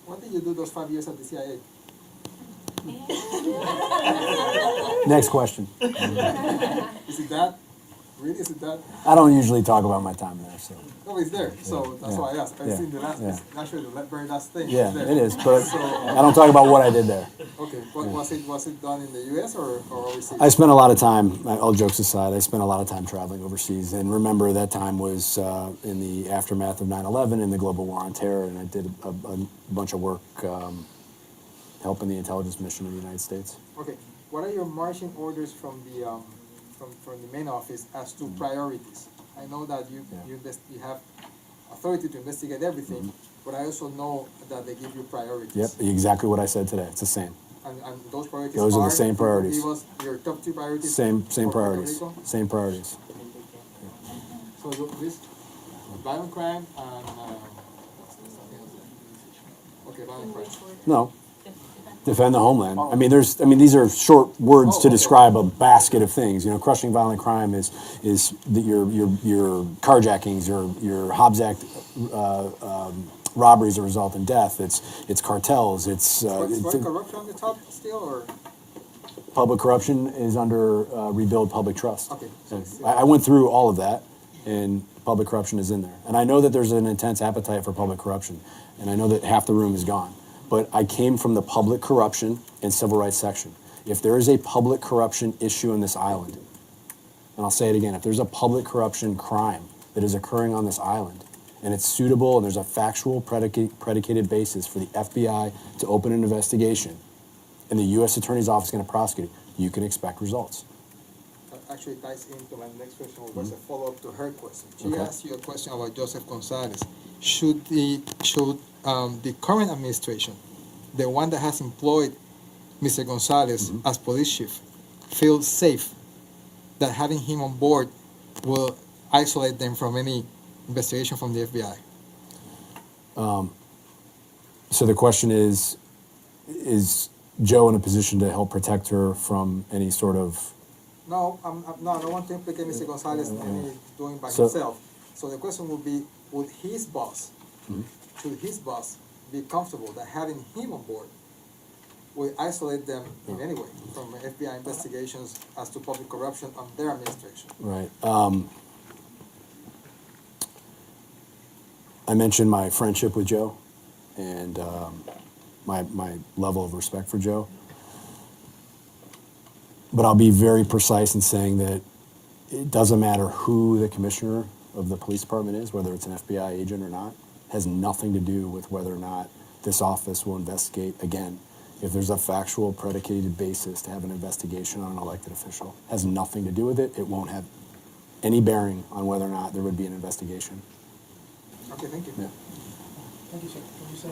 What did you do those 5 years at the CIA? Next question. Is it that? Really? Is it that? I don't usually talk about my time there, so. No, it's there. So that's why I asked. I've Yeah. seen the last, Yeah. it's actually the very last thing. Yeah, there. it is, but So, I don't talk about what I did there. okay, but was it done in the U.S. or overseas? I spent a lot of time, all jokes aside, I spent a lot of time traveling overseas. And remember, that time was in the aftermath of 9/11 and the global war on terror, and I did a bunch of work helping the intelligence mission of the United States. Okay, what are your marching orders from the main office as to priorities? I know that you have authority to investigate everything, but I also know that they give you priorities. Yep, exactly what I said today. It's the same. And those priorities Those are the are same priorities. Give us your top 3 priorities. Same for Puerto priorities. Rico? Same priorities. So this violent crime and okay, violent crime. No. Defend the homeland. I mean, these are short words to describe a basket of things. You know, crushing violent crime is your carjackings, your Hobbs Act robberies that result in death. It's cartels. It's corruption on the top still, or public corruption is under rebuild public trust. okay? I went through all of that, and public corruption is in there. And I know that there's an intense appetite for public corruption, and I know that half the room is gone. But I came from the public corruption and civil rights section. If there is a public corruption issue in this island, and I'll say it again, if there's a public corruption crime that is occurring on this island, and it's suitable and there's a factual predicated basis for the FBI to open an investigation, and the U.S. Attorney's Office is going to prosecute it, you can expect results. That actually ties into my next question, which was a follow-up to her question. She Okay. asked you a question about Joseph Gonzalez. Should the current administration, the one that has employed Mr. Gonzalez as police chief, feel safe that having him on board will isolate them from any investigation from the FBI? So the question is Joe in a position to help protect her from any sort of... No, I don't want to implicate Mr. Gonzalez in any doing by So- himself. So the question would be, would his boss, should his boss be comfortable that having him on board will isolate them in any way from FBI investigations as to public corruption on their administration? Right. I mentioned my friendship with Joe and my level of respect for Joe. But I'll be very precise in saying that it doesn't matter who the commissioner of the police department is, whether it's an FBI agent or not, has nothing to do with whether or not this office will investigate again. If there's a factual predicated basis to have an investigation on an elected official, has nothing to do with it. It won't have any bearing on whether or not there would be an investigation. Okay, thank you. Yeah. Thank you, sir. Can you say